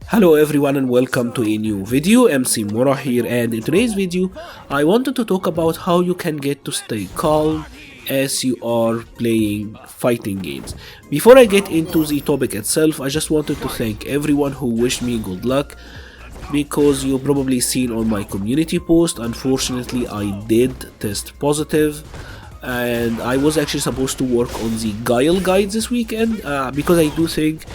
Hello everyone and welcome to a new video. MC-Mura here, and in today's video I wanted to talk about how you can get to stay calm as you are playing fighting games. Before I get into the topic itself, I just wanted to thank everyone who wished me good luck, because you probably seen on my community post, unfortunately I did test positive and I was actually supposed to work on the Guile guide this weekend, because I do think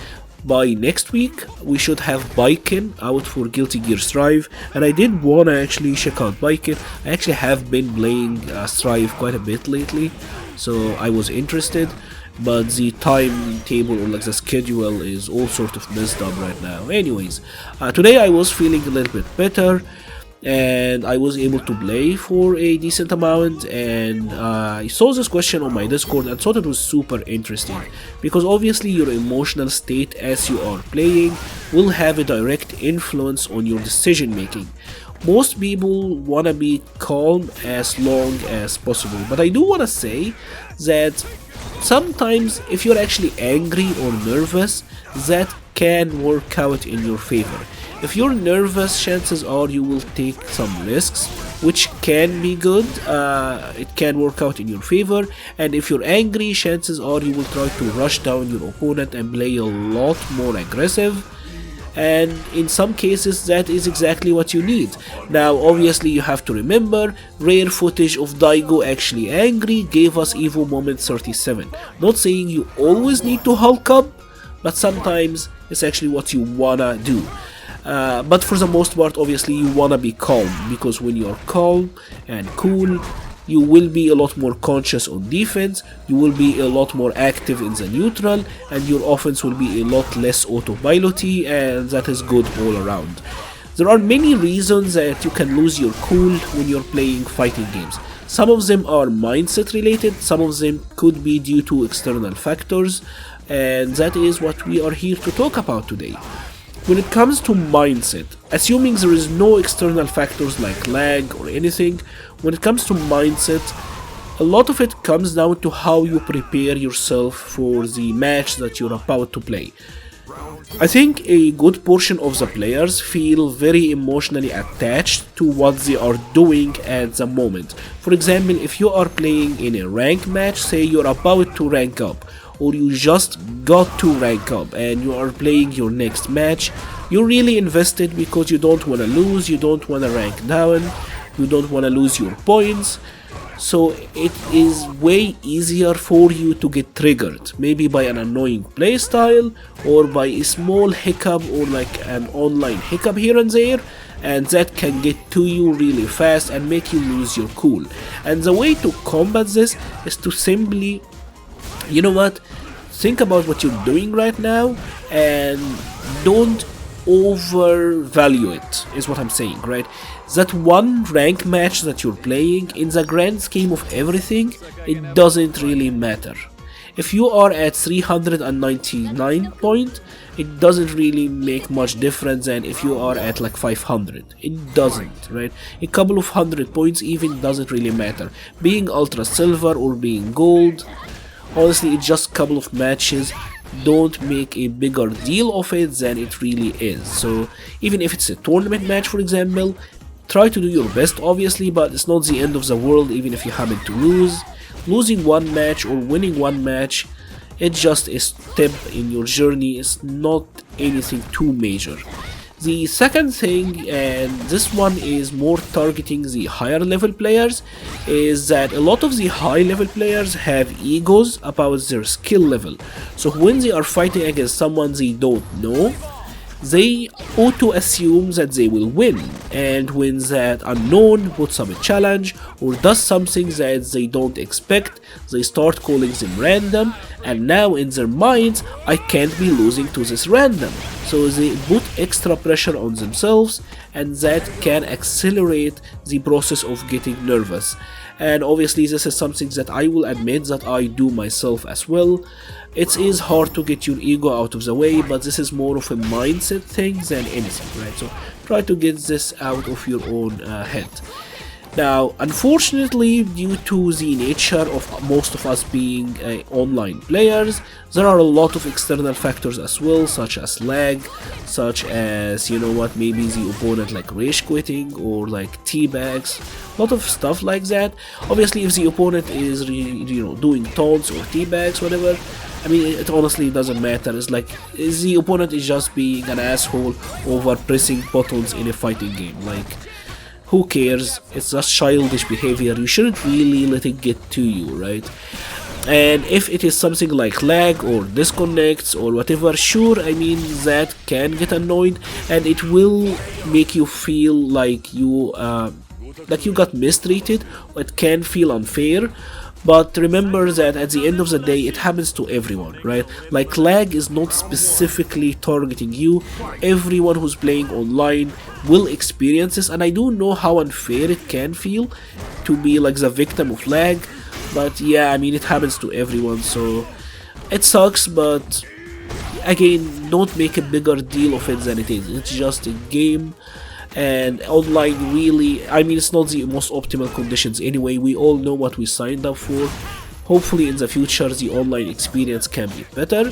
by next week we should have Biking out for Guilty Gear Strive, and I did wanna actually check out Biking. I actually have been playing Strive quite a bit lately, so I was interested, but the timetable or like the schedule is all sort of messed up right now. Anyways, today I was feeling a little bit better and I was able to play for a decent amount, and I saw this question on my Discord and thought it was super interesting, because obviously your emotional state as you are playing will have a direct influence on your decision making. Most people wanna be calm as long as possible, but I do wanna say that sometimes if you're actually angry or nervous, that can work out in your favor. If you're nervous, chances are you will take some risks, which can be good. It can work out in your favor. And if you're angry, chances are you will try to rush down your opponent and play a lot more aggressive. And in some cases that is exactly what you need. Now obviously you have to remember, rare footage of Daigo actually angry gave us Evo Moment 37. Not saying you always need to Hulk up, but sometimes it's actually what you wanna do. But for the most part, obviously you wanna be calm, because when you're calm and cool, you will be a lot more conscious on defense, you will be a lot more active in the neutral, and your offense will be a lot less autopilot-y, and that is good all around. There are many reasons that you can lose your cool when you're playing fighting games. Some of them are mindset related, some of them could be due to external factors, and that is what we are here to talk about today. When it comes to mindset, assuming there is no external factors like lag or anything, when it comes to mindset, a lot of it comes down to how you prepare yourself for the match that you're about to play. I think a good portion of the players feel very emotionally attached to what they are doing at the moment. For example, if you are playing in a rank match, say you're about to rank up, or you just got to rank up and you are playing your next match, you're really invested because you don't want to lose, you don't want to rank down, you don't want to lose your points. So it is way easier for you to get triggered, maybe by an annoying playstyle or by a small hiccup or like an online hiccup here and there, and that can get to you really fast and make you lose your cool. And the way to combat this is to simply, you know what, think about what you're doing right now and don't overvalue it, is what I'm saying, right? That one rank match that you're playing, in the grand scheme of everything, it doesn't really matter. If you are at 399 point, it doesn't really make much difference than if you are at like 500. It doesn't, right? A couple of 100 points even doesn't really matter. Being ultra silver or being gold, honestly, it's just a couple of matches. Don't make a bigger deal of it than it really is. So even if it's a tournament match, for example, try to do your best obviously, but it's not the end of the world even if you happen to lose. Losing one match or winning one match, it's just a step in your journey, it's not anything too major. The second thing, and this one is more targeting the higher level players, is that a lot of the high level players have egos about their skill level. So when they are fighting against someone they don't know, they auto assume that they will win, and when that unknown puts up a challenge or does something that they don't expect, they start calling them random, and now in their minds, I can't be losing to this random. So they put extra pressure on themselves, and that can accelerate the process of getting nervous. And obviously this is something that I will admit that I do myself as well. It is hard to get your ego out of the way, but this is more of a mindset thing than anything, right? So try to get this out of your own head. Now, unfortunately, due to the nature of most of us being online players, there are a lot of external factors as well, such as lag, such as, you know what, maybe the opponent like rage quitting or like teabags, a lot of stuff like that. Obviously, if the opponent is doing taunts or teabags, whatever, I mean, it honestly doesn't matter. It's like the opponent is just being an asshole over pressing buttons in a fighting game. Like, who cares? It's just childish behavior. You shouldn't really let it get to you, right? And if it is something like lag or disconnects or whatever, sure, I mean, that can get annoying and it will make you feel like you got mistreated. It can feel unfair. But remember that at the end of the day, it happens to everyone, right? Like, lag is not specifically targeting you. Everyone who's playing online will experience this, and I do know how unfair it can feel to be like the victim of lag. But yeah, I mean, it happens to everyone, so it sucks, but again, don't make a bigger deal of it than it is. It's just a game. And online, really, I mean, it's not the most optimal conditions anyway. We all know what we signed up for. Hopefully in the future the online experience can be better,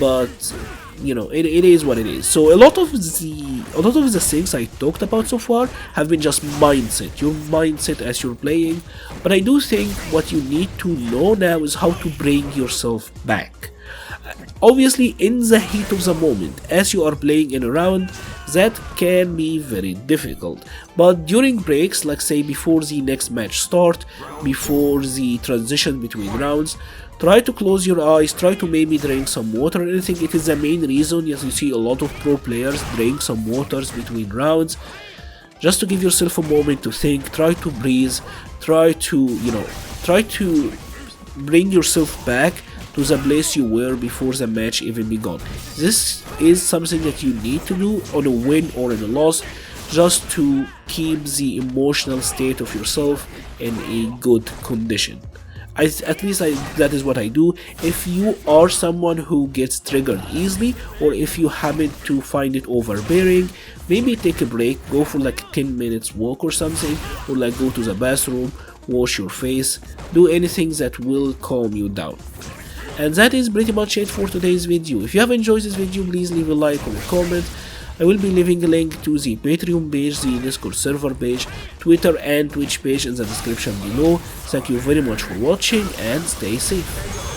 but you know, it is what it is. So a lot of the things I talked about so far have been just mindset, your mindset as you're playing. But I do think what you need to know now is how to bring yourself back. Obviously, in the heat of the moment, as you are playing in a round, that can be very difficult. But during breaks, like say before the next match start, before the transition between rounds, try to close your eyes, try to maybe drink some water or anything. It is the main reason, yes, you see a lot of pro players drink some waters between rounds, just to give yourself a moment to think, try to breathe, try to bring yourself back to the place you were before the match even began. This is something that you need to do on a win or in a loss, just to keep the emotional state of yourself in a good condition. At least that is what I do. If you are someone who gets triggered easily, or if you happen to find it overbearing, maybe take a break, go for like a 10 minutes walk or something, or like go to the bathroom, wash your face, do anything that will calm you down. And that is pretty much it for today's video. If you have enjoyed this video, please leave a like or a comment. I will be leaving a link to the Patreon page, the Discord server page, Twitter and Twitch page in the description below. Thank you very much for watching and stay safe.